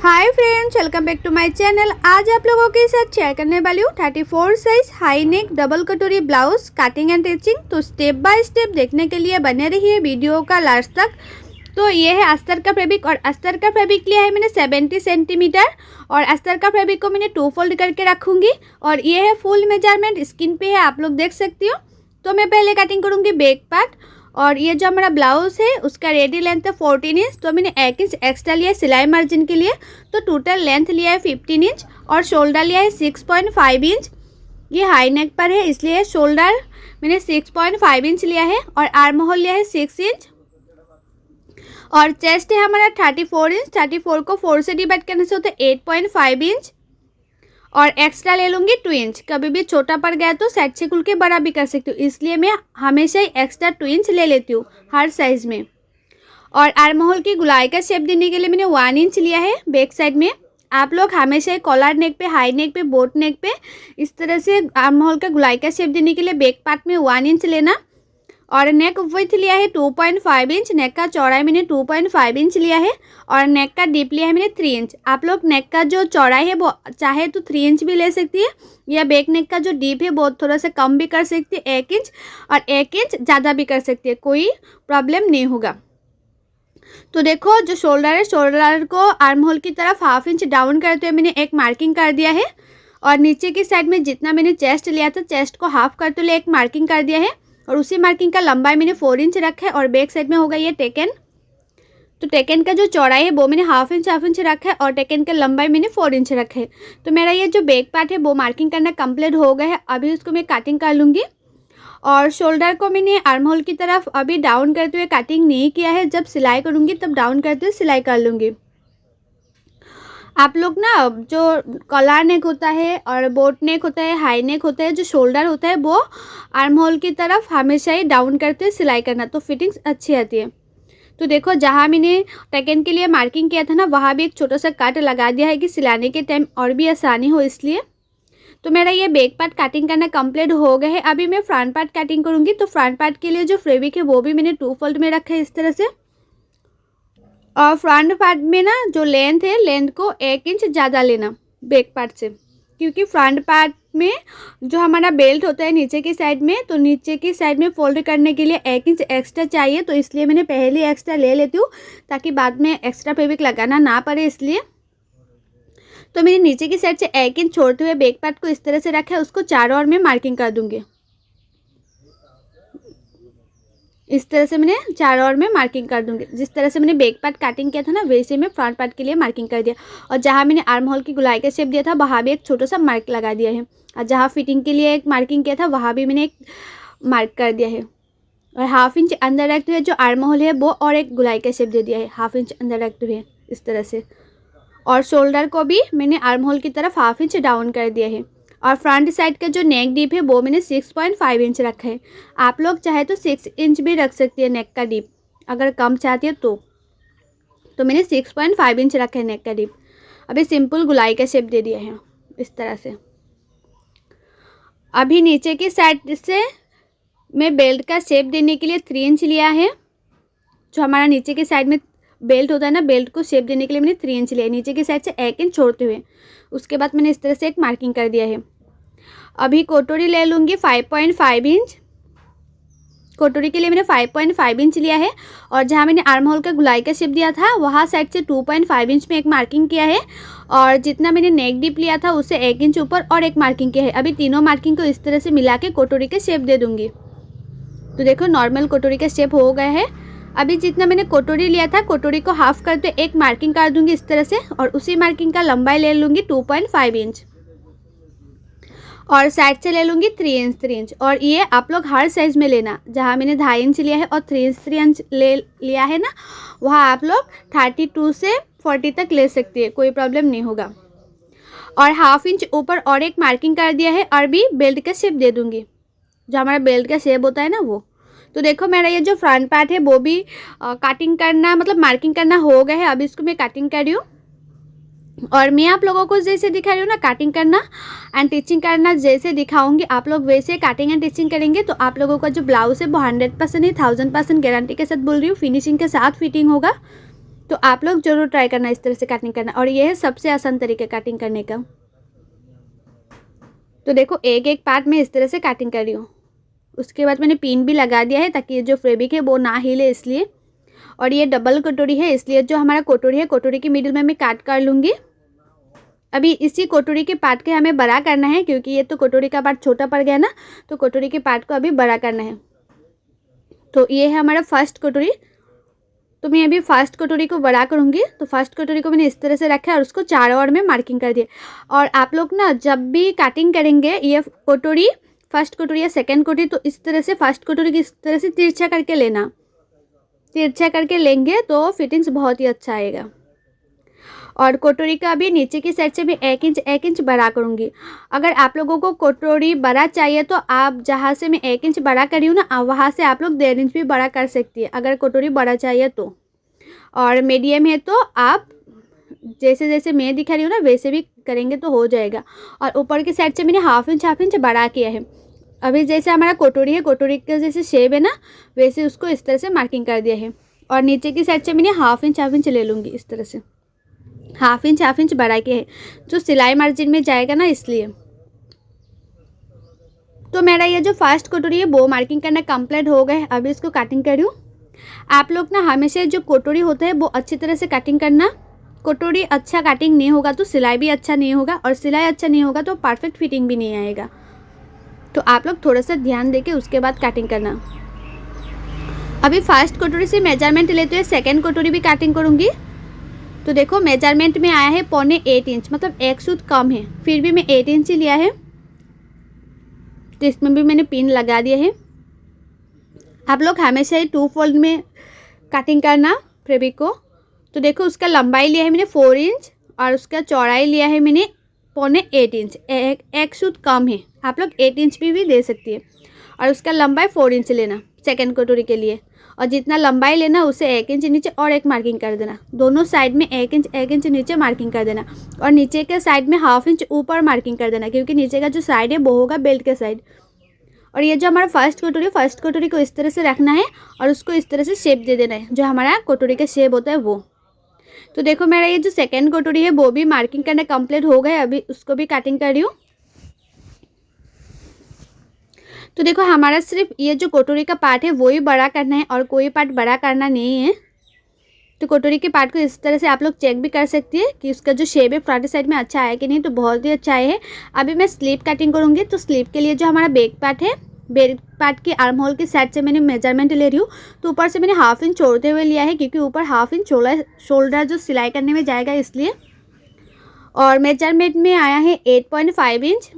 Hi friends, welcome back to my channel. आज आप लोगों के साथ शेयर करने वाली हूँ 34 साइज हाई नेक डबल कटोरी ब्लाउज कटिंग एंड स्टिचिंग। तो स्टेप बाय स्टेप देखने के लिए बने रहिए वीडियो का लास्ट तक। तो ये है अस्तर का फैब्रिक और अस्तर का फैब्रिक लिया है मैंने 70 सेंटीमीटर और अस्तर का फैब्रिक को मैंने 2 फोल्ड करके रखूँगी। और ये है फुल मेजरमेंट, स्क्रीन पे है, आप लोग देख सकती हो। तो मैं पहले कटिंग करूँगी बैक पार्ट। और ये जो हमारा ब्लाउज है उसका रेडी लेंथ है 14 इंच। तो मैंने 1 इंच एक्स्ट्रा लिया है सिलाई मार्जिन के लिए। तो टोटल लेंथ लिया है 15 इंच और शोल्डर लिया है 6.5 इंच। ये हाई नेक पर है इसलिए शोल्डर मैंने 6.5 इंच लिया है और आर्म होल लिया है 6 इंच। और चेस्ट है हमारा 34 इंच। 34 को 4 से डिवाइड करने से होता है 8.5 इंच। और एक्स्ट्रा ले लूँगी 2 इंच। कभी भी छोटा पड़ गया तो साइड से खुल के बड़ा भी कर सकती हूँ, इसलिए मैं हमेशा ही एक्स्ट्रा 2 इंच ले लेती हूँ हर साइज़ में। और आर्म होल की गुलाई का शेप देने के लिए मैंने 1 इंच लिया है बैक साइड में। आप लोग हमेशा ही कॉलर नेक पे, हाई नेक पे, बोट नेक पे इस तरह से आर्म होल का गुलाई का शेप देने के लिए बैक पार्ट में 1 इंच लेना। और नेक विड्थ लिया है 2.5 इंच। नेक का चौड़ाई मैंने 2.5 इंच लिया है और नेक का डीप लिया है मैंने 3 इंच। आप लोग नेक का जो चौड़ाई है वो चाहे तो 3 इंच भी ले सकती है, या बैक नेक का जो डीप है वो थोड़ा सा कम भी कर सकती है 1 इंच, और 1 इंच ज़्यादा भी कर सकती है, कोई प्रॉब्लम नहीं होगा। तो देखो जो शोल्डर है, शोल्डर को आर्म होल की तरफ 1/2 इंच डाउन करते हुए मैंने एक मार्किंग कर दिया है। और नीचे की साइड में जितना मैंने चेस्ट लिया था, चेस्ट को हाफ करते हुए एक मार्किंग कर दिया है। और उसी मार्किंग का लंबाई मैंने 4 इंच रखा है। और बैक साइड में होगा ये टेकन। तो टेकन का जो चौड़ाई है वो मैंने 1/2 इंच रखा है और टेकन का लंबाई मैंने 4 इंच रखा है। तो मेरा ये जो बैक पार्ट है वो मार्किंग करना कंप्लीट हो गया है। अभी उसको मैं कटिंग कर लूँगी। और शोल्डर को मैंने आर्म होल की तरफ अभी डाउन करते हुए कटिंग नहीं किया है, जब सिलाई करूँगी तब डाउन करते हुए सिलाई कर लूँगी। आप लोग ना जो कॉलर नेक होता है और बोट नेक होता है, हाई नेक होता है, जो शोल्डर होता है वो आर्म होल की तरफ हमेशा ही डाउन करते हुए सिलाई करना, तो फिटिंग्स अच्छी आती है। तो देखो जहाँ मैंने टेकन के लिए मार्किंग किया था ना, वहाँ भी एक छोटा सा कट लगा दिया है कि सिलाने के टाइम और भी आसानी हो इसलिए। तो मेरा ये बैक पार्ट कटिंग करना कंप्लीट हो गया है। अभी मैं फ्रंट पार्ट कटिंग करूँगी। तो फ्रंट पार्ट के लिए जो फैब्रिक है वो भी मैंने 2 फोल्ड में रखा है इस तरह से। और फ्रंट पार्ट में ना जो लेंथ है, लेंथ को 1 इंच ज़्यादा लेना बैक पार्ट से, क्योंकि फ्रंट पार्ट में जो हमारा बेल्ट होता है नीचे की साइड में, तो नीचे की साइड में फोल्ड करने के लिए 1 इंच एक्स्ट्रा चाहिए। तो इसलिए मैंने पहले एक्स्ट्रा ले लेती हूँ ताकि बाद में एक्स्ट्रा फैब्रिक लगाना ना पड़े, इसलिए। तो मैंने नीचे की साइड से 1 इंच छोड़ते हुए बैक पार्ट को इस तरह से रखा है, उसको चारों ओर में मार्किंग कर दूँगी। इस तरह से मैंने चारों ओर में मार्किंग कर दूंगी। जिस तरह से मैंने बैक पार्ट कटिंग किया था ना, वैसे मैं फ्रंट पार्ट के लिए मार्किंग कर दिया। और जहाँ मैंने आर्म होल की गुलाई का शेप दिया था वहाँ भी एक छोटा सा मार्क लगा दिया है। और जहाँ फिटिंग के लिए एक मार्किंग किया था वहाँ भी मैंने एक मार्क कर दिया है। और 1/2 इंच अंदर रखते हुए जो आर्म होल है वो और एक गुलाई का शेप दे दिया है 1/2 इंच अंदर रखते हुए इस तरह से। और शोल्डर को भी मैंने आर्म होल की तरफ 1/2 इंच डाउन कर दिया है। और फ्रंट साइड का जो नेक डीप है वो मैंने 6.5 इंच रखा है। आप लोग चाहे तो 6 इंच भी रख सकती है नेक का डीप, अगर कम चाहती है तो मैंने 6.5 इंच रखा है नेक का डीप। अभी सिंपल गुलाई का शेप दे दिया है इस तरह से। अभी नीचे की साइड से मैं बेल्ट का शेप देने के लिए 3 इंच लिया है। जो हमारा नीचे की साइड में बेल्ट होता है ना, बेल्ट को शेप देने के लिए मैंने 3 इंच लिया है नीचे की साइड से 1 इंच छोड़ते हुए। उसके बाद मैंने इस तरह से एक मार्किंग कर दिया है। अभी कटोरी ले लूँगी 5.5 इंच। कटोरी के लिए मैंने 5.5 इंच लिया है। और जहाँ मैंने आर्म होल का गुलाई का शेप दिया था वहाँ साइड से 2.5 इंच में एक मार्किंग किया है। और जितना मैंने नेक डीप लिया था उससे 1 इंच ऊपर और एक मार्किंग किया है। अभी तीनों मार्किंग को इस तरह से मिला के कटोरी के शेप दे दूँगी। तो देखो नॉर्मल कटोरी का शेप हो गया है। अभी जितना मैंने कटोरी लिया था, कटोरी को हाफ करते एक मार्किंग कर दूंगी इस तरह से। और उसी मार्किंग का लंबाई ले लूँगी 2.5 इंच और साइड से ले लूँगी 3 इंच। और ये आप लोग हर साइज़ में लेना। जहाँ मैंने 2.5 इंच लिया है और 3 इंच ले लिया है ना, वहाँ आप लोग 32 से 40 तक ले सकती है, कोई प्रॉब्लम नहीं होगा। और 1/2 इंच ऊपर और एक मार्किंग कर दिया है। और भी बेल्ट का शेप दे दूँगी, जो हमारा बेल्ट का शेप होता है ना वो। तो देखो मेरा ये जो फ्रंट पार्ट है वो भी कटिंग करना, मतलब मार्किंग करना हो गया है। अभी इसको मैं कटिंग कर रही हूँ। और मैं आप लोगों को जैसे दिखा रही हूँ ना, कटिंग करना एंड स्टिचिंग करना जैसे दिखाऊंगी, आप लोग वैसे कटिंग एंड स्टिचिंग करेंगे तो आप लोगों का जो ब्लाउज है वो 100% नहीं 1000% गारंटी के साथ बोल रही हूँ, फिनिशिंग के साथ फिटिंग होगा। तो आप लोग ज़रूर ट्राई करना इस तरह से कटिंग करना। और ये है सबसे आसान तरीका कटिंग करने का। तो देखो एक एक पार्ट में इस तरह से कटिंग कर रही हूँ। उसके बाद मैंने पिन भी लगा दिया है ताकि जो फैब्रिक है वो ना हिले इसलिए। और ये डबल कटोरी है इसलिए जो हमारा कटोरी है, कटोरी के मिडिल में मैं काट कर लूँगी। अभी इसी कटोरी के पार्ट के हमें बड़ा करना है क्योंकि ये तो कटोरी का पार्ट छोटा पड़ गया ना, तो कटोरी के पार्ट को अभी बड़ा करना है। तो ये है हमारा फर्स्ट कटोरी। तो मैं अभी फर्स्ट कटोरी को बड़ा करूँगी। तो फर्स्ट कटोरी को मैंने इस तरह से रखा है और उसको चारों ओर में मार्किंग कर दिया। और आप लोग ना जब भी कटिंग करेंगे ये कटोरी, फर्स्ट कटोरी या सेकेंड कटोरी, तो इस तरह से फर्स्ट कटोरी की इस तरह से तिरछा करके लेना। तिरछा करके लेंगे तो फिटिंग्स बहुत ही अच्छा आएगा। और कटोरी का भी नीचे की साइड से भी 1 इंच बड़ा करूँगी। अगर आप लोगों को कटोरी बड़ा चाहिए तो आप जहाँ से मैं 1 इंच बड़ा करी हूँ ना, वहाँ से आप लोग 1.5 इंच भी बड़ा कर सकती है अगर कटोरी बड़ा चाहिए तो। और मीडियम है तो आप जैसे जैसे मैं दिखा रही हूँ ना वैसे भी करेंगे तो हो जाएगा। और ऊपर की साइड से मैंने हाफ इंच बड़ा किया है। अभी जैसे हमारा कटोरी है, कटोरी का जैसे शेप है ना वैसे उसको इस तरह से मार्किंग कर दिया है। और नीचे की साइड से मैंने हाफ इंच ले लूँगी इस तरह से। हाफ इंच बड़ा किया है जो सिलाई मार्जिन में जाएगा ना, इसलिए। तो मेरा ये जो फर्स्ट कटोरी है वो मार्किंग करना कंप्लीट हो गए। अभी इसको कटिंग कर रही हूँ। आप लोग ना हमेशा जो कटोरी होता है वो अच्छी तरह से कटिंग करना। कटोरी अच्छा कटिंग नहीं होगा तो सिलाई भी अच्छा नहीं होगा, और सिलाई अच्छा नहीं होगा तो परफेक्ट फिटिंग भी नहीं आएगा। तो आप लोग थोड़ा सा ध्यान देके उसके बाद कटिंग करना। अभी फर्स्ट कटोरी से मेजरमेंट लेते हुए सेकेंड कटोरी भी कटिंग करूँगी। तो देखो मेजरमेंट में आया है 0.25 इंच, मतलब 1 सूत कम है, फिर भी मैं 8 इंच ही लिया है। तो इसमें भी मैंने पिन लगा दिया है। आप लोग हमेशा ही 2 फोल्ड में कटिंग करना फैब्रिक को। तो देखो उसका लंबाई लिया है मैंने 4 इंच और उसका चौड़ाई लिया है मैंने 0.8 इंच। 1 सूत कम है, आप लोग 8 इंच भी दे सकती है। और उसका लंबाई 4 इंच लेना सेकेंड कटोरी के लिए। और जितना लंबाई लेना उसे 1 इंच नीचे और एक मार्किंग कर देना। दोनों साइड में 1 इंच नीचे मार्किंग कर देना। और नीचे के साइड में हाफ इंच ऊपर मार्किंग कर देना क्योंकि नीचे का जो साइड है वो होगा बेल्ट के साइड। और ये जो हमारा फर्स्ट कटोरी को इस तरह से रखना है और उसको इस तरह से शेप दे देना है जो हमारा कटोरी का शेप होता है वो। तो देखो मेरा ये जो सेकेंड कटोरी है वो भी मार्किंग करना कंप्लीट हो गए। अभी उसको भी कटिंग कर रही हूँ। तो देखो हमारा सिर्फ ये जो कटोरी का पार्ट है वो ही बड़ा करना है और कोई पार्ट बड़ा करना नहीं है। तो कटोरी के पार्ट को इस तरह से आप लोग चेक भी कर सकती है कि उसका जो शेप है फ्रंट साइड में अच्छा आया कि नहीं। तो बहुत ही अच्छा है। अभी मैं स्लीव कटिंग करूँगी। तो स्लीव के लिए जो हमारा बैक पार्ट है, बैक पार्ट की आर्म होल की साइड से मैंने मेजरमेंट ले रही हूँ। तो ऊपर से मैंने हाफ इंच छोड़ते हुए लिया है क्योंकि ऊपर हाफ इंच शोल्डर जो सिलाई करने में जाएगा इसलिए। और मेजरमेंट में आया है 8.5 इंच।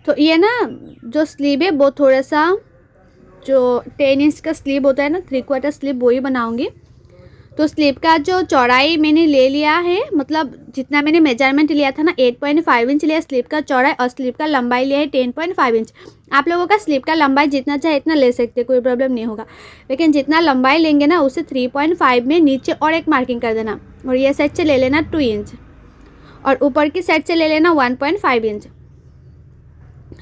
तो ये ना जो स्लीव है वो थोड़ा सा जो 10 इंच का स्लीव होता है ना, 3/4 स्लीव वो ही बनाऊंगी। तो स्लीव का जो चौड़ाई मैंने ले लिया है, मतलब जितना मैंने मेजरमेंट लिया था ना 8.5 इंच लिया स्लीव का चौड़ाई, और स्लीव का लंबाई लिया है 10.5 इंच। आप लोगों का स्लीव का लंबाई जितना चाहे इतना ले सकते, कोई प्रॉब्लम नहीं होगा। लेकिन जितना लंबाई लेंगे ना उसे 3.5 में नीचे और एक मार्किंग कर देना। और ये साइड से ले लेना 2 इंच और ऊपर की साइड से ले लेना 1.5 इंच।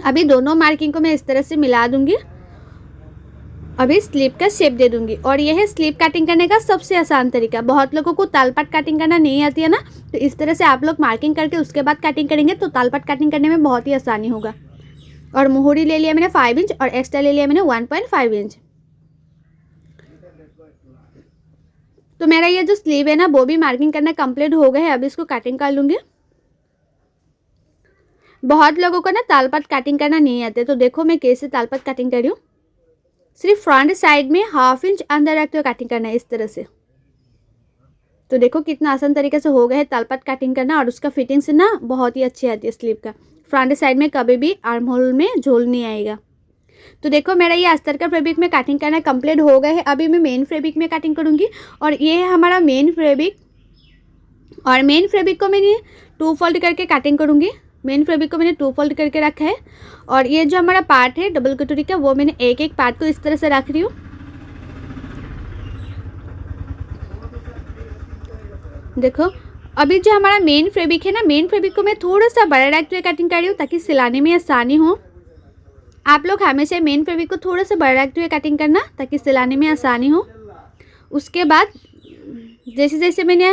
अभी दोनों मार्किंग को मैं इस तरह से मिला दूंगी। अभी स्लीव का शेप दे दूंगी। और यह है स्लीव कटिंग करने का सबसे आसान तरीका। बहुत लोगों को तालपट कटिंग करना नहीं आती है ना, तो इस तरह से आप लोग मार्किंग करके उसके बाद कटिंग करेंगे तो तालपट कटिंग करने में बहुत ही आसानी होगा। और मोहरी ले लिया मैंने 5 इंच और एक्स्ट्रा ले लिया मैंने 1.5 इंच। तो मेरा ये जो स्लीव है ना वो भी मार्किंग करना कंप्लीट हो गया है। अभी इसको कटिंग कर लूँगी। बहुत लोगों को ना तालपट कटिंग करना नहीं आते, तो देखो मैं कैसे तालपट कटिंग कर रही हूँ। सिर्फ फ्रंट साइड में हाफ इंच अंदर रखते हुए कटिंग करना है इस तरह से। तो देखो कितना आसान तरीके से हो गया है तालपट कटिंग करना। और उसका फिटिंग से ना बहुत ही अच्छी आती है स्लीव का। फ्रंट साइड में कभी भी आर्म होल में झोल नहीं आएगा। तो देखो मेरा ये अस्तर का फैब्रिक में कटिंग करना कंप्लीट हो गया है। अभी मैं मेन फैब्रिक में कटिंग करूँगी। और ये है हमारा मेन फैब्रिक। और मेन फैब्रिक को मैंने 2 फोल्ड करके कटिंग करूँगी। मेन फैब्रिक को मैंने 2 फोल्ड करके रखा है। और ये जो हमारा पार्ट है डबल कटोरी का वो मैंने एक एक पार्ट को इस तरह से रख रही हूँ। देखो अभी जो हमारा मेन फैब्रिक है ना, मेन फैब्रिक को मैं थोड़ा सा बड़ा रखते हुए कटिंग कर रही हूँ ताकि सिलाने में आसानी हो। आप लोग हमेशा मेन फैब्रिक को थोड़ा सा बड़ा रखते हुए कटिंग करना ताकि सिलाने में आसानी हो। उसके बाद जैसे जैसे मैंने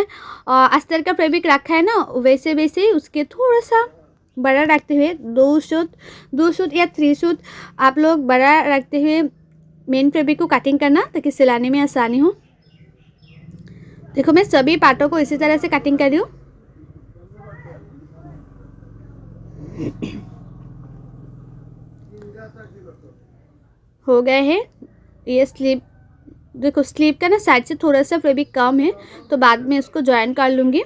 अस्तर का फैब्रिक रखा है ना, वैसे वैसे ही उसके थोड़ा सा बड़ा रखते हुए 2 सूत या 3 सूत आप लोग बड़ा रखते हुए मेन फैब्रिक को कटिंग करना, ताकि सिलाने में आसानी हो। देखो मैं सभी पार्टों को इसी तरह से कटिंग कर रही हूँ। हो गए हैं ये स्लीव। देखो स्लीव का ना साइड से थोड़ा सा फैब्रिक कम है, तो बाद में इसको ज्वाइन कर लूँगी।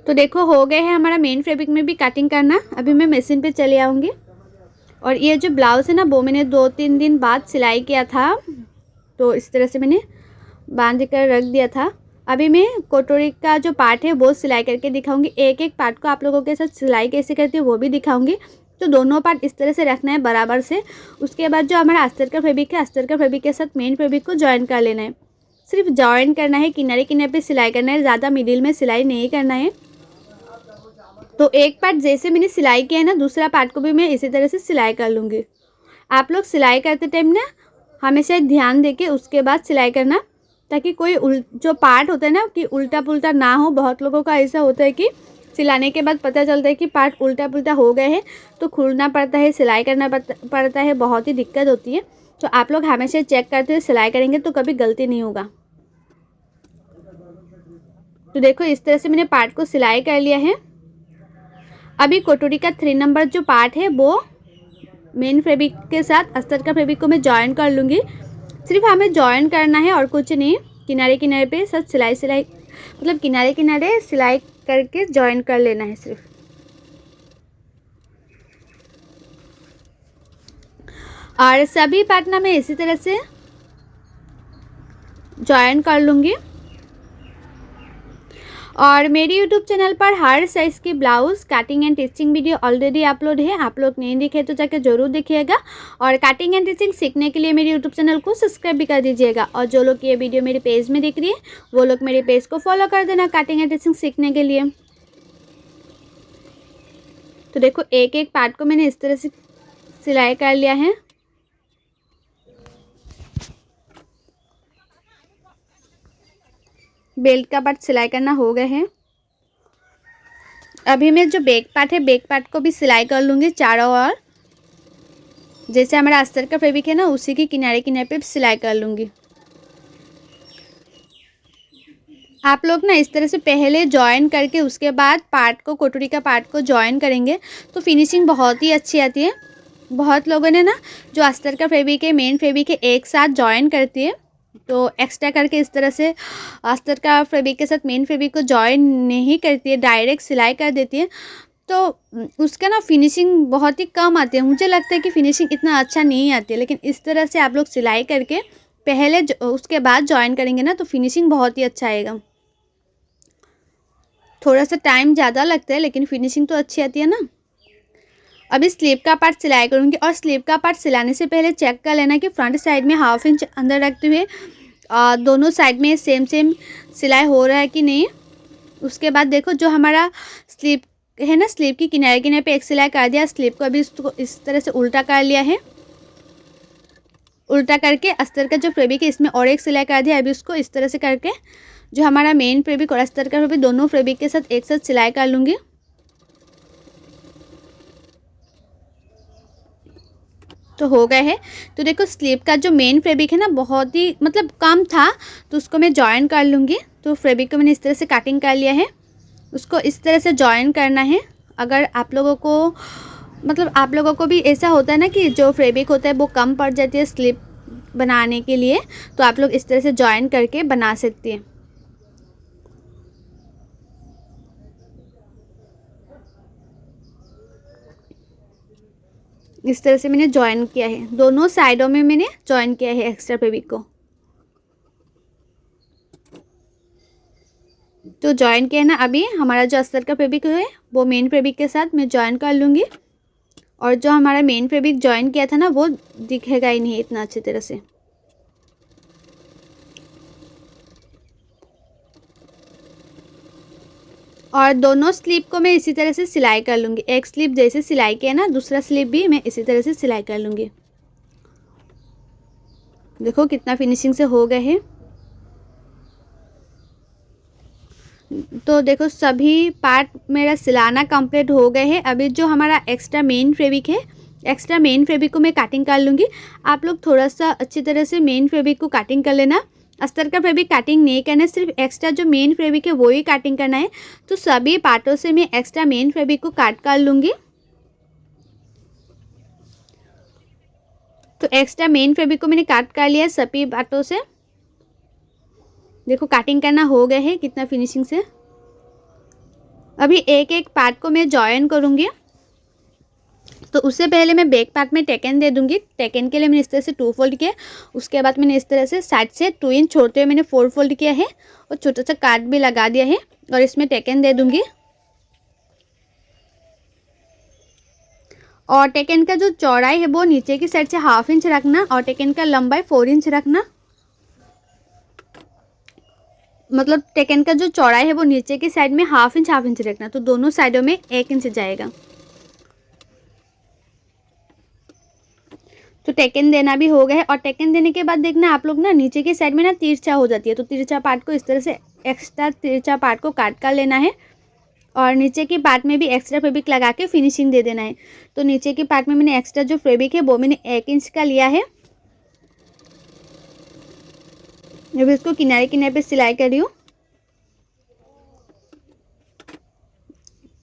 तो देखो हो गए हैं हमारा मेन फैब्रिक में भी कटिंग करना। अभी मैं मशीन पे चले आऊँगी। और ये जो ब्लाउज़ है ना, वो मैंने 2-3 दिन बाद सिलाई किया था, तो इस तरह से मैंने बांध कर रख दिया था। अभी मैं कटोरी का जो पार्ट है वो सिलाई करके दिखाऊंगी। एक एक पार्ट को आप लोगों के साथ सिलाई कैसे करती है वो भी दिखाऊंगी। तो दोनों पार्ट इस तरह से रखना है बराबर से। उसके बाद जो हमारा अस्तर का फैब्रिक है, अस्तर का फैब्रिक के साथ मेन फैब्रिक को ज्वाइन कर लेना है। सिर्फ ज्वाइन करना है, किनारे किनारे पे सिलाई करना है, ज़्यादा मिडिल में सिलाई नहीं करना है। तो एक पार्ट जैसे मैंने सिलाई किया है ना, दूसरा पार्ट को भी मैं इसी तरह से सिलाई कर लूँगी। आप लोग सिलाई करते टाइम ना हमेशा ध्यान देके उसके बाद सिलाई करना, ताकि कोई जो पार्ट होता है ना कि उल्टा पुल्टा ना हो। बहुत लोगों का ऐसा होता है कि सिलाने के बाद पता चलता है कि पार्ट उल्टा पुल्टा हो गए हैं, तो खोलना पड़ता है, सिलाई करना पड़ता है, बहुत ही दिक्कत होती है। तो आप लोग हमेशा चेक करते हुए सिलाई करेंगे तो कभी गलती नहीं होगा। तो देखो इस तरह से मैंने पार्ट को सिलाई कर लिया है। अभी कटोरी का 3 नंबर जो पार्ट है वो मेन फैब्रिक के साथ अस्तर का फैब्रिक को मैं जॉइन कर लूँगी। सिर्फ हमें जॉइन करना है और कुछ नहीं। किनारे किनारे पे सब सिलाई मतलब किनारे किनारे सिलाई करके जॉइन कर लेना है सिर्फ। और सभी पार्ट ना मैं इसी तरह से जॉइन कर लूँगी। और मेरी यूट्यूब चैनल पर हर साइज़ की blouse cutting and teaching video already upload है। आप लोग नहीं देखे तो जाकर ज़रूर देखिएगा। और कटिंग एंड टिचिंग सीखने के लिए मेरे यूट्यूब चैनल को सब्सक्राइब भी कर दीजिएगा। और जो लोग ये वीडियो मेरे पेज में देख रही है वो लोग मेरे पेज को फॉलो कर देना कटिंग एंड टिचिंग सीखने के लिए। तो देखो एक एक पार्ट को मैंने इस तरह से सिलाई कर लिया है। बेल्ट का पार्ट सिलाई करना हो गया है। अभी मैं जो बैक पार्ट है, बैक पार्ट को भी सिलाई कर लूँगी चारों ओर। जैसे हमारा अस्तर का फैब्रिक है ना, उसी के किनारे किनारे पे सिलाई कर लूँगी। आप लोग ना इस तरह से पहले जॉइन करके उसके बाद पार्ट को, कटोरी का पार्ट को जॉइन करेंगे तो फिनिशिंग बहुत ही अच्छी आती है। बहुत लोगों ने ना जो अस्तर का फैब्रिक है, मेन फैब्रिक है, एक साथ जॉइन करती है, तो एक्स्ट्रा करके इस तरह से अस्तर का फैब्रिक के साथ मेन फैब्रिक को जॉइन नहीं करती है, डायरेक्ट सिलाई कर देती है, तो उसका ना फिनिशिंग बहुत ही कम आती है। मुझे लगता है कि फिनिशिंग इतना अच्छा नहीं आती है। लेकिन इस तरह से आप लोग सिलाई करके पहले उसके बाद जॉइन करेंगे ना, तो फिनिशिंग बहुत ही अच्छा आएगा। थोड़ा सा टाइम ज़्यादा लगता है लेकिन फिनिशिंग तो अच्छी आती है ना। अभी स्लीव का पार्ट सिलाई करूँगी। और स्लीव का पार्ट सिलाने से पहले चेक कर लेना कि फ्रंट साइड में 1/2 इंच अंदर रखते हुए दोनों साइड में सेम सिलाई हो रहा है कि नहीं। उसके बाद देखो जो हमारा स्लीव है ना, स्लीव की किनारे किनारे पे एक सिलाई कर दिया। स्लीव को अभी इसको इस तरह से उल्टा कर लिया है। उल्टा करके अस्तर का जो फैब्रिक है इसमें और एक सिलाई कर दिया। अभी उसको इस तरह से करके जो हमारा मेन फैब्रिक और अस्तर का फैब्रिक, दोनों फैब्रिक के साथ एक साथ सिलाई कर लूँगी। तो हो गए है। तो देखो स्लीव का जो मेन फैब्रिक है ना, बहुत ही मतलब कम था, तो उसको मैं जॉइन कर लूँगी। तो फैब्रिक को मैंने इस तरह से कटिंग कर लिया है। उसको इस तरह से जॉइन करना है। अगर आप लोगों को मतलब आप लोगों को भी ऐसा होता है ना कि जो फैब्रिक होता है वो कम पड़ जाती है स्लीव बनाने के लिए, तो आप लोग इस तरह से जॉइन करके बना सकती हैं। इस तरह से मैंने जॉइन किया है, दोनों साइडों में मैंने जॉइन किया है एक्स्ट्रा फैब्रिक को। तो जॉइन किया है ना। अभी हमारा जो अस्तर का फैब्रिक है वो मेन फैब्रिक के साथ मैं जॉइन कर लूँगी। और जो हमारा मेन फैब्रिक जॉइन किया था ना, वो दिखेगा ही नहीं इतना अच्छी तरह से। और दोनों स्लीव को मैं इसी तरह से सिलाई कर लूँगी। एक स्लीव जैसे सिलाई किया ना, दूसरा स्लीव भी मैं इसी तरह से सिलाई कर लूँगी। देखो कितना फिनिशिंग से हो गए हैं। तो देखो सभी पार्ट मेरा सिलाना कंप्लीट हो गए हैं। अभी जो हमारा एक्स्ट्रा मेन फैब्रिक है, एक्स्ट्रा मेन फैब्रिक को मैं कटिंग कर लूँगी। आप लोग थोड़ा सा अच्छी तरह से मेन फैब्रिक को कटिंग कर लेना। अस्तर का फैब्रिक कटिंग नहीं करना है, सिर्फ एक्स्ट्रा जो मेन फैब्रिक है वो ही कटिंग करना है। तो सभी पार्टों से मैं एक्स्ट्रा मेन फैब्रिक को काट कर लूँगी। तो एक्स्ट्रा मेन फैब्रिक को मैंने काट कर लिया सभी पार्टों से। देखो कटिंग करना हो गए है कितना फिनिशिंग से। अभी एक एक पार्ट को मैं जॉइन करूँगी। तो उससे पहले मैं बैक पार्ट में टेकन दे दूंगी। टेकन के लिए मैंने इस तरह से 2 फोल्ड किया। उसके बाद मैंने इस तरह से साइड से 2 इंच छोड़ते हुए मैंने 4 फोल्ड किया है और छोटा सा काट भी लगा दिया है और इसमें टेकन दे दूंगी। और टेकन का जो चौड़ाई है वो नीचे की साइड से 1/2 इंच रखना और टेकन का लंबाई 4 इंच रखना। मतलब टेकन का जो चौड़ाई है वो नीचे की साइड में 1/2 इंच रखना। तो दोनों साइडों में 1 इंच जाएगा। तो टेकन देना भी हो गया है। और टेकन देने के बाद देखना आप लोग ना नीचे की साइड में ना तिरछा हो जाती है। तो तिरछा पार्ट को इस तरह से एक्स्ट्रा तिरछा पार्ट को काट कर लेना है और नीचे की पार्ट में भी एक्स्ट्रा फैब्रिक लगा के फिनिशिंग दे देना है। तो नीचे की पार्ट में मैंने एक्स्ट्रा जो फैब्रिक है वो मैंने 1 इंच का लिया है। अभी इसको किनारे किनारे पे सिलाई कर रही हूँ।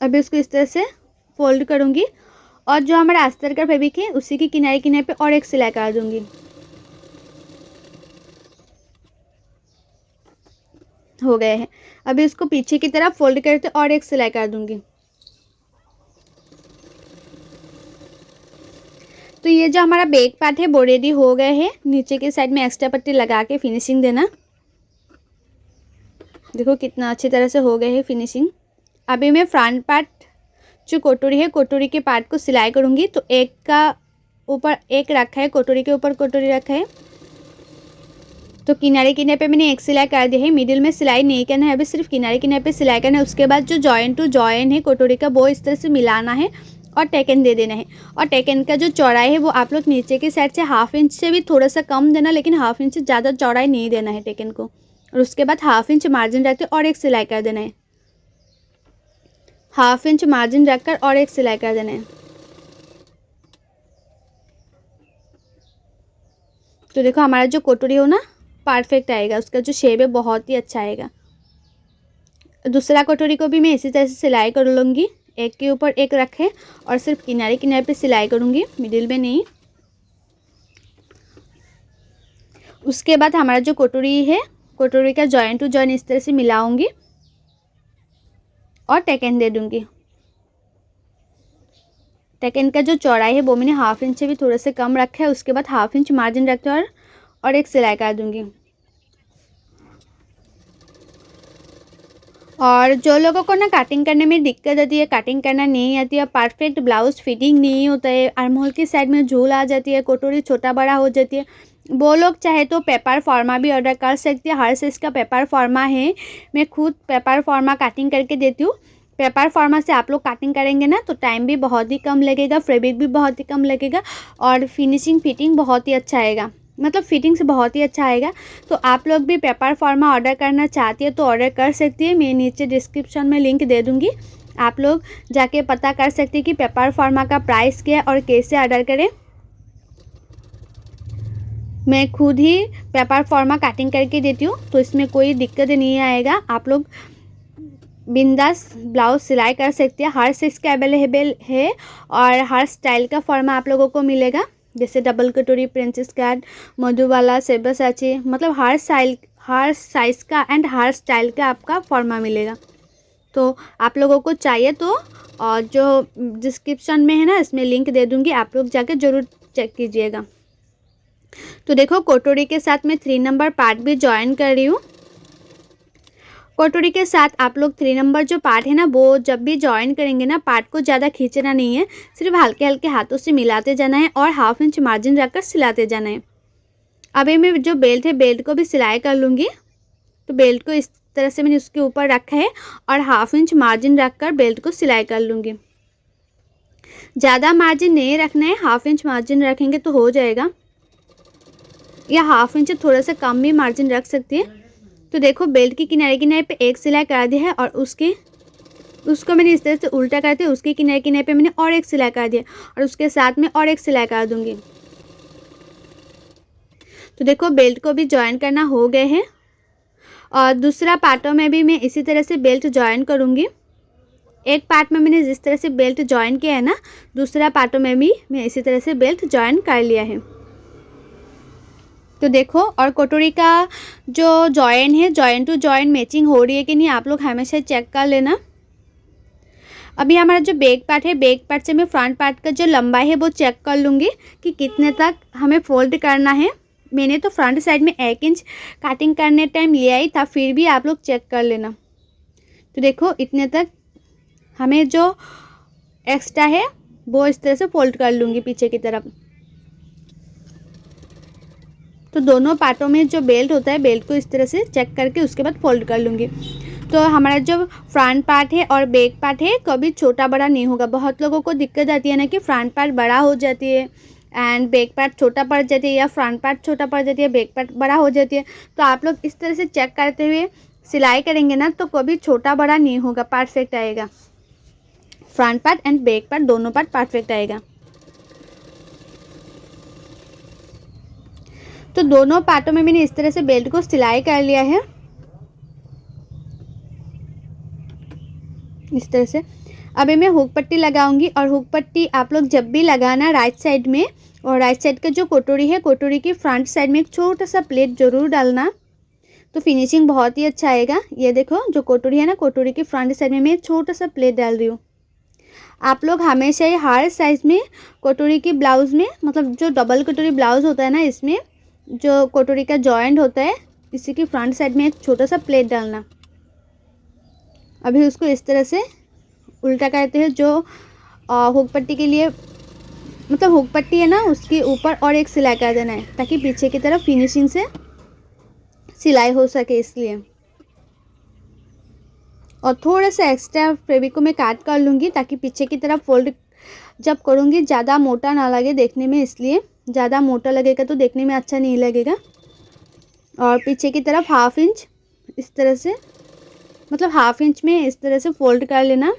अभी इसको इस तरह से फोल्ड करूँगी और जो हमारा अस्तर का फैब्रिक है उसी के किनारे किनारे पे और एक सिलाई कर दूँगी। हो गया है। अभी इसको पीछे की तरफ फोल्ड करके और एक सिलाई कर दूँगी। तो ये जो हमारा बैक पार्ट है वो रेडी हो गए हैं। नीचे की साइड में एक्स्ट्रा पट्टी लगा के फिनिशिंग देना। देखो कितना अच्छी तरह से हो गए है फिनिशिंग। अभी मैं फ्रंट पार्ट जो कटोरी है, कटोरी के पार्ट को सिलाई करूँगी। तो एक का ऊपर एक रखा है, कटोरी के ऊपर कटोरी रखा है। तो किनारे किनारे पे मैंने एक सिलाई कर दी है। मिडिल में सिलाई नहीं करना है, अभी सिर्फ किनारे किनारे पे सिलाई करना है। उसके बाद जो जॉइन टू जॉइन है कटोरी का वो इस तरह से मिलाना है और टेकन दे देना है। और टेकन का जो चौड़ाई है वो आप लोग नीचे की साइड से 1/2 इंच से भी थोड़ा सा कम देना, लेकिन 1/2 इंच से ज़्यादा चौड़ाई नहीं देना है टेकन को। और उसके बाद 1/2 इंच मार्जिन रखते और एक सिलाई कर देना है। 1/2 इंच मार्जिन रखकर और एक सिलाई कर देना है। तो देखो हमारा जो कटोरी हो ना परफेक्ट आएगा, उसका जो शेप है बहुत ही अच्छा आएगा। दूसरा कटोरी को भी मैं इसी तरह से सिलाई कर लूँगी। एक के ऊपर एक रखे और सिर्फ किनारे किनारे पे सिलाई करूँगी, मिडिल में नहीं। उसके बाद हमारा जो कटोरी है, कटोरी का जॉइन टू जॉइन इस तरह से मिलाऊंगी और टेकन दे दूँगी। टेकन का जो चौड़ाई है वो मैंने 1/2 इंच से भी थोड़ा से कम रखा है। उसके बाद 1/2 इंच मार्जिन रखते और एक सिलाई कर दूँगी। और जो लोगों को ना कटिंग करने में दिक्कत आती है, कटिंग करना नहीं आती है, परफेक्ट ब्लाउज फिटिंग नहीं होता है, आर्म होल की साइड में झूल आ जाती है, कटोरी छोटा बड़ा हो जाती है, वो लोग चाहे तो पेपर फॉर्मा भी ऑर्डर कर सकते हैं। हर साइज़ का पेपर फॉर्मा है। मैं खुद पेपर फॉर्मा कटिंग करके देती हूँ। पेपर फॉर्मा से आप लोग कटिंग करेंगे ना तो टाइम भी बहुत ही कम लगेगा, फैब्रिक भी बहुत ही कम लगेगा और फिनिशिंग फिटिंग बहुत ही अच्छा आएगा। मतलब फिटिंग से बहुत ही अच्छा आएगा। तो आप लोग भी पेपर फॉर्मा ऑर्डर करना चाहती है तो ऑर्डर कर सकती है। मैं नीचे डिस्क्रिप्शन में लिंक दे दूँगी, आप लोग जाके पता कर सकते हैं कि पेपर फॉर्मा का प्राइस क्या है और कैसे ऑर्डर करें। मैं खुद ही पेपर फॉर्मा कटिंग करके देती हूँ तो इसमें कोई दिक्कत नहीं आएगा। आप लोग बिंदास ब्लाउज सिलाई कर सकते हैं। हर साइज़ का अवेलेबल है और हर स्टाइल का फॉर्मा आप लोगों को मिलेगा, जैसे डबल कटोरी, प्रिंसेस कट, मधुबाला, सेबरसाची, मतलब हर साइज़ का एंड हर स्टाइल का आपका फॉर्मा मिलेगा। तो आप लोगों को चाहिए तो और जो डिस्क्रिप्शन में है ना इसमें लिंक दे दूँगी, आप लोग जाके ज़रूर चेक कीजिएगा। तो देखो कटोरी के साथ मैं 3 नंबर पार्ट भी ज्वाइन कर रही हूँ। कटोरी के साथ आप लोग 3 नंबर जो पार्ट है ना वो जब भी ज्वाइन करेंगे ना पार्ट को ज़्यादा खींचना नहीं है, सिर्फ हल्के हल्के हाथों से मिलाते जाना है और 1/2 इंच मार्जिन रखकर सिलाते जाना है। अभी मैं जो बेल्ट है बेल्ट को भी सिलाई कर लूँगी। तो बेल्ट को इस तरह से मैंने उसके ऊपर रखा है और 1/2 इंच मार्जिन रखकर बेल्ट को सिलाई कर लूँगी। ज़्यादा मार्जिन नहीं रखना है, 1/2 इंच मार्जिन रखेंगे तो हो जाएगा। या हाफ इंच थोड़ा सा कम भी मार्जिन रख सकती है। तो देखो बेल्ट के किनारे किनारे पे एक सिलाई करा दिया है और उसको मैंने इस तरह से उल्टा करके उसके किनारे किनारे पे मैंने और एक सिलाई करा दिया और उसके साथ में और एक सिलाई करा दूंगी। तो देखो बेल्ट को भी जॉइन करना हो गए हैं और दूसरा पार्टों में भी मैं इसी तरह से बेल्ट जॉइन करूँगी। एक पार्ट में मैंने जिस तरह से बेल्ट जॉइन किया है ना, दूसरा पार्टों में भी मैं इसी तरह से बेल्ट जॉइन कर लिया है। तो देखो और कटोरी का जो जॉइन है, जॉइन टू जॉइन मैचिंग हो रही है कि नहीं, आप लोग हमेशा चेक कर लेना। अभी हमारा जो बैक पार्ट है, बैक पार्ट से मैं फ्रंट पार्ट का जो लंबाई है वो चेक कर लूँगी कि कितने तक हमें फोल्ड करना है। मैंने तो फ्रंट साइड में 1 इंच कटिंग करने टाइम लिया ही था, फिर भी आप लोग चेक कर लेना। तो देखो इतने तक हमें जो एक्स्ट्रा है वो इस तरह से फोल्ड कर लूँगी पीछे की तरफ। तो दोनों पार्टों में जो बेल्ट होता है, बेल्ट को इस तरह से चेक करके उसके बाद फोल्ड कर लूँगी। तो हमारा जो फ्रंट पार्ट है और बैक पार्ट है कभी छोटा बड़ा नहीं होगा। बहुत लोगों को दिक्कत आती है ना कि फ्रंट पार्ट बड़ा हो जाती है एंड बैक पार्ट छोटा पड़ जाती है, या फ्रंट पार्ट छोटा पड़ जाती है बैक पार्ट बड़ा हो जाती है। तो आप लोग इस तरह से चेक करते हुए सिलाई करेंगे ना तो कभी छोटा बड़ा नहीं होगा, परफेक्ट आएगा। Front part and back part दोनों पार्ट परफेक्ट आएगा। तो दोनों पार्टों में मैंने इस तरह से बेल्ट को सिलाई कर लिया है, इस तरह से। अभी मैं हुक पट्टी लगाऊंगी और हुक पट्टी आप लोग जब भी लगाना राइट साइड में, और राइट साइड का जो कटोरी है, कटोरी की फ्रंट साइड में एक छोटा सा प्लेट ज़रूर डालना, तो फिनिशिंग बहुत ही अच्छा आएगा। ये देखो जो कटोरी है ना, कटोरी की फ्रंट साइड में मैं एक छोटा सा प्लेट डाल रही हूँ। आप लोग हमेशा ही हर साइज़ में कटोरी की ब्लाउज़ में, मतलब जो डबल कटोरी ब्लाउज़ होता है ना, इसमें जो कटोरी का जॉइंट होता है इसी की फ्रंट साइड में एक छोटा सा प्लेट डालना। अभी उसको इस तरह से उल्टा करते हैं, जो हुक पट्टी के लिए, मतलब हुक पट्टी है ना उसके ऊपर और एक सिलाई कर देना है ताकि पीछे की तरफ फिनिशिंग से सिलाई हो सके, इसलिए। और थोड़ा सा एक्स्ट्रा फैब्रिक को मैं काट कर लूँगी ताकि पीछे की तरफ फोल्ड जब करूँगी ज़्यादा मोटा ना लगे देखने में, इसलिए। ज़्यादा मोटा लगेगा तो देखने में अच्छा नहीं लगेगा। और पीछे की तरफ हाफ इंच इस तरह से, मतलब हाफ इंच में इस तरह से फोल्ड कर लेना।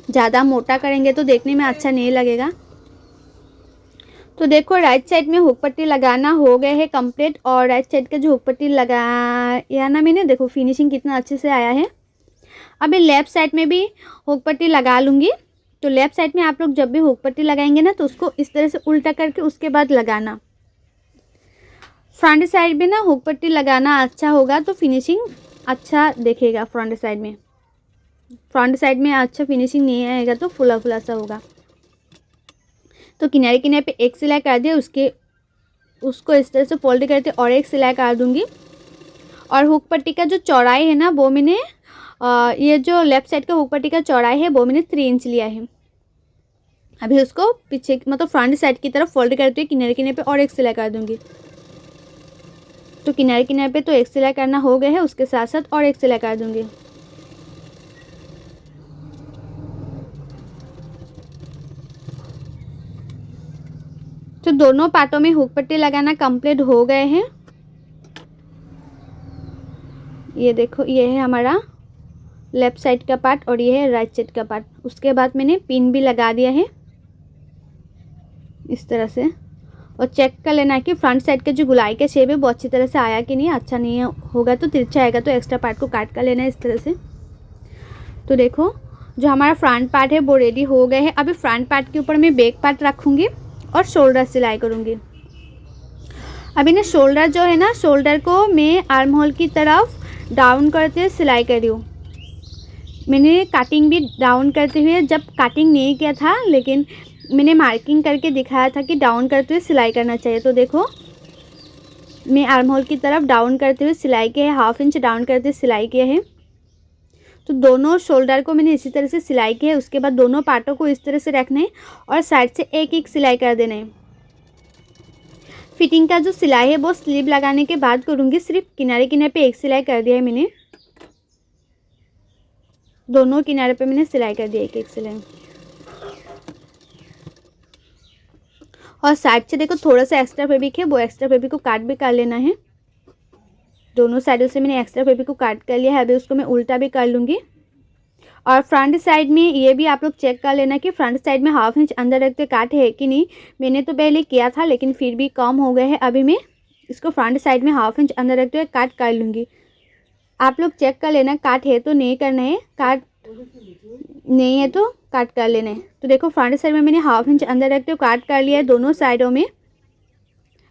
ज़्यादा मोटा करेंगे तो देखने में अच्छा नहीं लगेगा। तो देखो राइट साइड में हुक पट्टी लगाना हो गए है कंप्लीट, और राइट साइड का जो हुक पट्टी लगाया ना मैंने, देखो फिनिशिंग कितना अच्छे से आया है। अभी लेफ़्ट साइड में भी हुक पट्टी लगा लूँगी। तो लेफ़्ट साइड में आप लोग जब भी हुक पट्टी लगाएंगे ना तो उसको इस तरह से उल्टा करके उसके बाद लगाना। फ्रंट साइड में ना हुक पट्टी लगाना अच्छा होगा तो फिनिशिंग अच्छा दिखेगा। फ्रंट साइड में अच्छा फिनिशिंग नहीं आएगा तो फुला फुला सा होगा। तो किनारे किनारे पे एक सिलाई कर दिया, उसको इस तरह से फोल्ड करके और एक सिलाई कर दूंगी। और हुक पट्टी का जो चौड़ाई है ना वो मैंने ये जो लेफ़्ट साइड का हुक पट्टी का चौड़ाई है वो मैंने 3 इंच लिया है। अभी उसको पीछे मतलब फ्रंट साइड की तरफ फोल्ड करते हुए किनारे किनारे पे और एक सिलाई कर दूंगी। तो किनारे किनारे पे तो एक सिलाई करना हो गया है, उसके साथ साथ और एक सिलाई कर दूंगी। तो दोनों पार्टों में हुक पट्टी लगाना कंप्लीट हो गए हैं। ये देखो ये है हमारा लेफ़्ट साइड का पार्ट और ये है राइट साइड का पार्ट। उसके बाद मैंने पिन भी लगा दिया है इस तरह से। और चेक कर लेना है कि फ्रंट साइड का जो गुलाई का शेप है वो अच्छी तरह से आया कि नहीं। अच्छा नहीं होगा तो तिरछा आएगा, तो एक्स्ट्रा पार्ट को काट कर लेना है इस तरह से। तो देखो जो हमारा फ्रंट पार्ट है वो रेडी हो गए हैं। अभी फ्रंट पार्ट के ऊपर मैं बैक पार्ट रखूँगी और शोल्डर सिलाई करूँगी। अभी ना शोल्डर जो है ना, शोल्डर को मैं आर्म होल की तरफ डाउन करते हुए सिलाई कर रही हूँ। मैंने कटिंग भी डाउन करते हुए जब कटिंग नहीं किया था, लेकिन मैंने मार्किंग करके दिखाया था कि डाउन करते हुए सिलाई करना चाहिए। तो देखो मैं आर्म होल की तरफ डाउन करते हुए सिलाई किया है, हाफ इंच डाउन करते हुए सिलाई किया है। तो दोनों शोल्डर को मैंने इसी तरह से सिलाई किया है। उसके बाद दोनों पार्टों को इस तरह से रखना है और साइड से एक एक सिलाई कर देना है। फिटिंग का जो सिलाई है वो स्लीव लगाने के बाद करूँगी। सिर्फ किनारे किनारे पे एक सिलाई कर दिया है मैंने, दोनों किनारे पे मैंने सिलाई कर दिया एक एक सिलाई। और साइड से देखो थोड़ा सा एक्स्ट्रा फैब्रिक है, वो एक्स्ट्रा फैब्रिक को काट भी कर लेना है। दोनों साइडों से मैंने एक्स्ट्रा फैब्रिक को काट कर लिया है। अभी उसको मैं उल्टा भी कर लूँगी। और फ्रंट साइड में ये भी आप लोग चेक कर लेना कि फ्रंट साइड में 1/2 इंच अंदर रखते काट है कि नहीं। मैंने तो पहले किया था लेकिन फिर भी कम हो गए हैं। अभी मैं इसको फ्रंट साइड में 1/2 इंच अंदर रखते हुए काट कर लूँगी। आप लोग चेक कर लेना, काट है तो नहीं करना है, काट नहीं है तो काट कर लेना है। तो देखो फ्रंट साइड में मैंने 1/2 इंच अंदर रखते हुए काट कर लिया है दोनों साइडों में।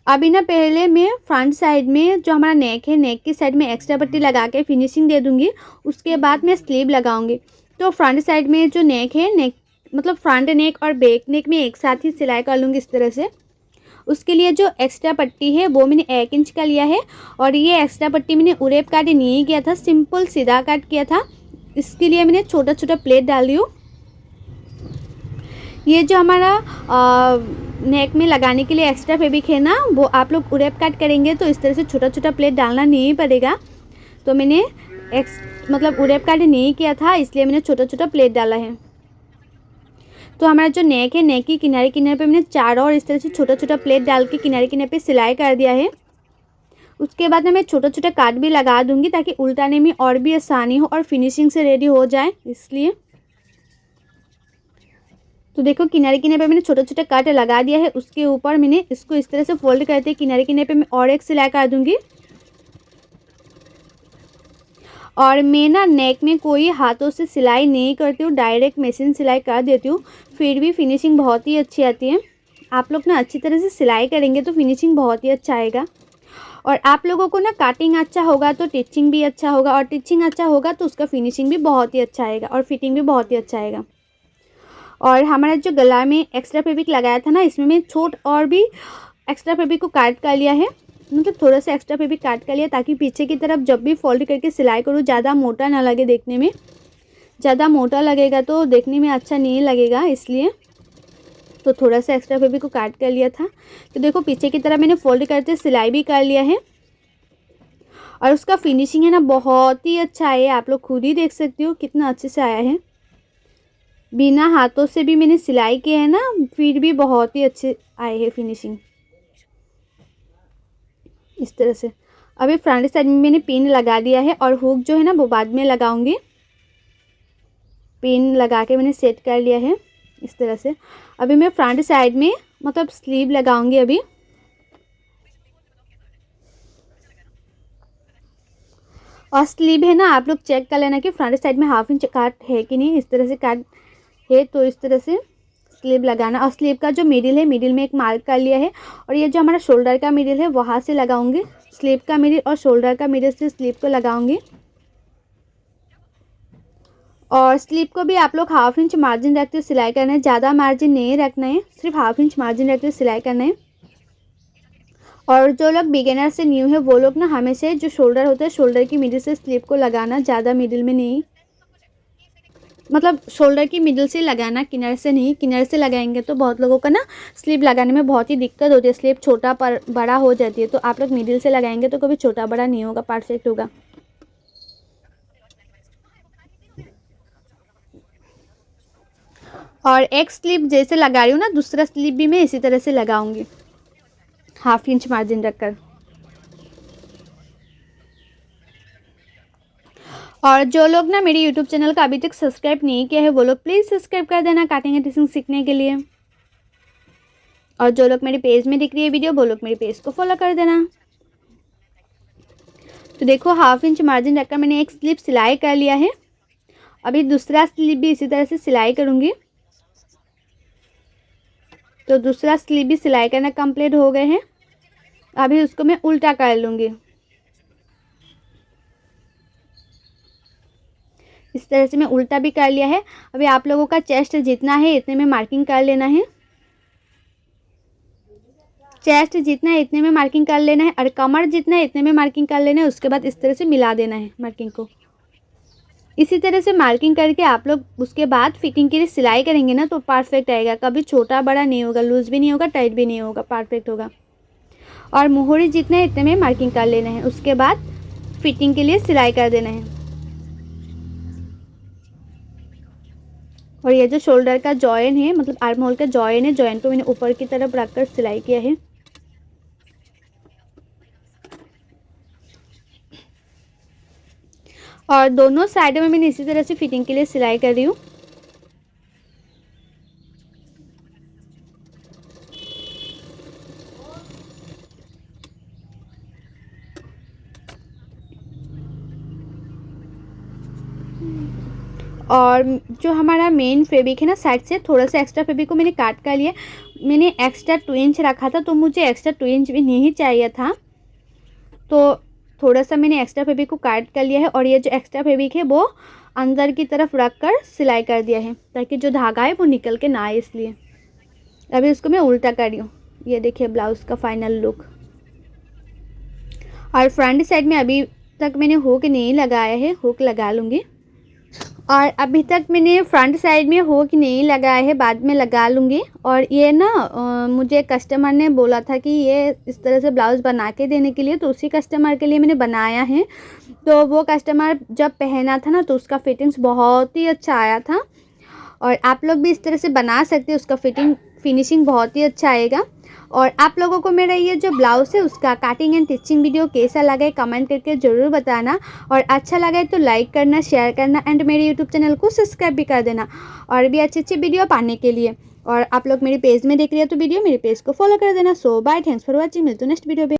अभी ना पहले मैं फ्रंट साइड में जो हमारा नेक है, नेक की साइड में एक्स्ट्रा पट्टी लगा के फिनिशिंग दे दूँगी। उसके बाद मैं स्लीव लगाऊंगी। तो फ्रंट साइड में जो नेक है, नेक मतलब फ्रंट नेक और बैक नेक में एक साथ ही सिलाई कर लूँगी इस तरह से। उसके लिए जो एक्स्ट्रा पट्टी है वो मैंने 1 इंच का लिया है। और ये एक्स्ट्रा पट्टी मैंने उरेप काट नहीं किया था, सिंपल सीधा काट किया था। इसके लिए मैंने छोटा छोटा प्लेट डाल दी हूँ। ये जो हमारा नेक में लगाने के लिए एक्स्ट्रा फैब्रिक है ना, वो आप लोग उरेप काट करेंगे तो इस तरह से छोटा छोटा प्लेट डालना नहीं पड़ेगा। तो मैंने मतलब उरेप काट नहीं किया था, इसलिए मैंने छोटा छोटा प्लेट डाला है। तो हमारा जो नेक है, नेक की किनारे किनारे पे मैंने चारों और इस तरह से छोटा छोटा प्लेट डाल के किनारे किनारे पे सिलाई कर दिया है। उसके बाद में मैं छोटा छोटा काट भी लगा दूंगी ताकि उल्टाने में और भी आसानी हो और फिनिशिंग से रेडी हो जाए, इसलिए। तो देखो किनारे किनारे पे मैंने छोटा छोटा काट लगा दिया है। उसके ऊपर मैंने इसको इस तरह से फोल्ड करते किनारे किनारे पे मैं और एक सिलाई कर दूंगी। और मैं ना नेक में कोई हाथों से सिलाई नहीं करती हूँ, डायरेक्ट मशीन सिलाई कर देती हूँ, फिर भी फिनिशिंग बहुत ही अच्छी आती है। आप लोग ना अच्छी तरह से सिलाई करेंगे तो फिनिशिंग बहुत ही अच्छा आएगा। और आप लोगों को ना काटिंग अच्छा होगा तो टिचिंग भी अच्छा होगा, और टिचिंग अच्छा होगा तो उसका फिनिशिंग भी बहुत ही अच्छा आएगा और फिटिंग भी बहुत ही अच्छा आएगा। और हमारा जो गला में एक्स्ट्रा फैब्रिक लगाया था ना, इसमें मैं छोट और भी एक्स्ट्रा फैब्रिक को काट कर लिया है, मतलब थोड़ा सा एक्स्ट्रा फैब्रिक काट कर लिया ताकि पीछे की तरफ जब भी फोल्ड करके सिलाई करूँ ज़्यादा मोटा ना लगे देखने में। ज़्यादा मोटा लगेगा तो देखने में अच्छा नहीं लगेगा, इसलिए तो थोड़ा सा एक्स्ट्रा फैब्रिक को काट कर लिया था। तो देखो पीछे की तरफ मैंने फोल्ड करते सिलाई भी कर लिया है। और उसका फिनिशिंग है ना बहुत ही अच्छा है, आप लोग खुद ही देख सकते हो कितना अच्छे से आया है। बिना हाथों से भी मैंने सिलाई की है ना, फिर भी बहुत ही अच्छे आए हैं फिनिशिंग इस तरह से। अभी फ्रंट साइड में मैंने पिन लगा दिया है और हुक जो है ना वो बाद में लगाऊंगी। पिन लगा के मैंने सेट कर लिया है इस तरह से। अभी मैं फ्रंट साइड में मतलब स्लीव लगाऊंगी अभी। और स्लीव है ना आप लोग चेक कर लेना कि फ्रंट साइड में 1/2 इंच काट है कि नहीं। इस तरह से काट है तो इस तरह से स्लीव लगाना। और स्लीव का जो मिडिल है, मिडिल में एक मार्क कर लिया है। और ये जो हमारा शोल्डर का मिडिल है वहाँ से लगाऊंगी स्लीव का मिडिल, और शोल्डर का मिडिल से स्लीव को लगाऊंगी। और स्लीव को भी आप लोग 1/2 इंच मार्जिन रखते हुए सिलाई करना है, ज़्यादा मार्जिन नहीं रखना है, सिर्फ 1/2 इंच मार्जिन रखते हुए सिलाई करना है। और जो लोग बिगिनर से न्यू है वो लोग ना हमेशा जो शोल्डर होता है शोल्डर की मिडिल से स्लीव को लगाना, ज़्यादा मिडिल में नहीं, मतलब शोल्डर की मिडिल से लगाना, किनारे से नहीं। किनारे से लगाएंगे तो बहुत लोगों का ना स्लीव लगाने में बहुत ही दिक्कत होती है, स्लीव छोटा पर बड़ा हो जाती है। तो आप लोग मिडिल से लगाएंगे तो कभी छोटा बड़ा नहीं होगा, परफेक्ट होगा। और एक स्लीव जैसे लगा रही हूँ ना, दूसरा स्लीव भी मैं इसी तरह से लगाऊंगी 1/2 इंच मार्जिन रखकर। और जो लोग ना मेरे यूट्यूब चैनल का अभी तक सब्सक्राइब नहीं किया है वो लोग प्लीज़ सब्सक्राइब कर देना काटिंग एंड टिचिंग सीखने के लिए। और जो लोग मेरे पेज में दिख रही है वीडियो वो लोग मेरे पेज को फॉलो कर देना। तो देखो 1/2 इंच मार्जिन रखकर मैंने एक स्लीव सिलाई कर लिया है। अभी दूसरा स्लीव भी इसी तरह से सिलाई करूँगी। तो दूसरा स्लीव भी सिलाई करना कंप्लीट हो गए हैं। अभी उसको मैं उल्टा कर लूँगी इस तरह से। मैं उल्टा भी कर लिया है। अभी आप लोगों का चेस्ट जितना है इतने में मार्किंग कर लेना है, चेस्ट जितना है इतने में मार्किंग कर लेना है, और कमर जितना है इतने में मार्किंग कर लेना है। उसके बाद इस तरह से मिला देना है मार्किंग को। इसी तरह से मार्किंग करके आप लोग उसके बाद फिटिंग के लिए सिलाई करेंगे ना तो परफेक्ट आएगा, कभी छोटा बड़ा नहीं होगा, लूज़ भी नहीं होगा, टाइट भी नहीं होगा, परफेक्ट होगा। और मोहरी जितना है इतने में मार्किंग कर लेना है। उसके बाद फिटिंग के लिए सिलाई कर देना है। और ये जो शोल्डर का जॉइन है, मतलब आर्म होल का जॉइन है, जॉइन को मैंने ऊपर की तरफ रखकर सिलाई किया है। और दोनों साइडों में मैंने इसी तरह से फिटिंग के लिए सिलाई कर रही हूँ। और जो हमारा मेन फैब्रिक है ना, साइड से थोड़ा सा एक्स्ट्रा फैब्रिक को मैंने काट कर लिया। मैंने एक्स्ट्रा 2 इंच रखा था, तो मुझे एक्स्ट्रा 2 इंच भी नहीं चाहिए था, तो थोड़ा सा मैंने एक्स्ट्रा फैब्रिक को काट कर लिया है। और ये जो एक्स्ट्रा फैब्रिक है वो अंदर की तरफ रख कर सिलाई कर दिया है, ताकि जो धागा है वो निकल के ना आए, इसलिए। अभी उसको मैं उल्टा कर रही हूँ। ये देखिए ब्लाउज़ का फाइनल लुक। और फ्रंट साइड में अभी तक मैंने हुक नहीं लगाया है, हुक लगा लूँगी। और अभी तक मैंने फ्रंट साइड में हुक नहीं लगाया है, बाद में लगा लूँगी। और ये ना मुझे कस्टमर ने बोला था कि ये इस तरह से ब्लाउज़ बना के देने के लिए, तो उसी कस्टमर के लिए मैंने बनाया है। तो वो कस्टमर जब पहना था ना, तो उसका फिटिंग्स बहुत ही अच्छा आया था। और आप लोग भी इस तरह से बना सकते हैं, उसका फिनिशिंग बहुत ही अच्छा आएगा। और आप लोगों को मेरा ये जो ब्लाउज़ है उसका कटिंग एंड स्टिचिंग वीडियो कैसा लगा है कमेंट करके ज़रूर बताना। और अच्छा लगा है तो लाइक करना, शेयर करना एंड मेरे यूट्यूब चैनल को सब्सक्राइब भी कर देना, और भी अच्छे अच्छे वीडियो पाने के लिए। और आप लोग मेरे पेज में देख रहे हो तो वीडियो, मेरे पेज को फॉलो कर देना। सो बाय, थैंक्स फॉर वॉचिंग। मिलते हैं नेक्स्ट वीडियो पे।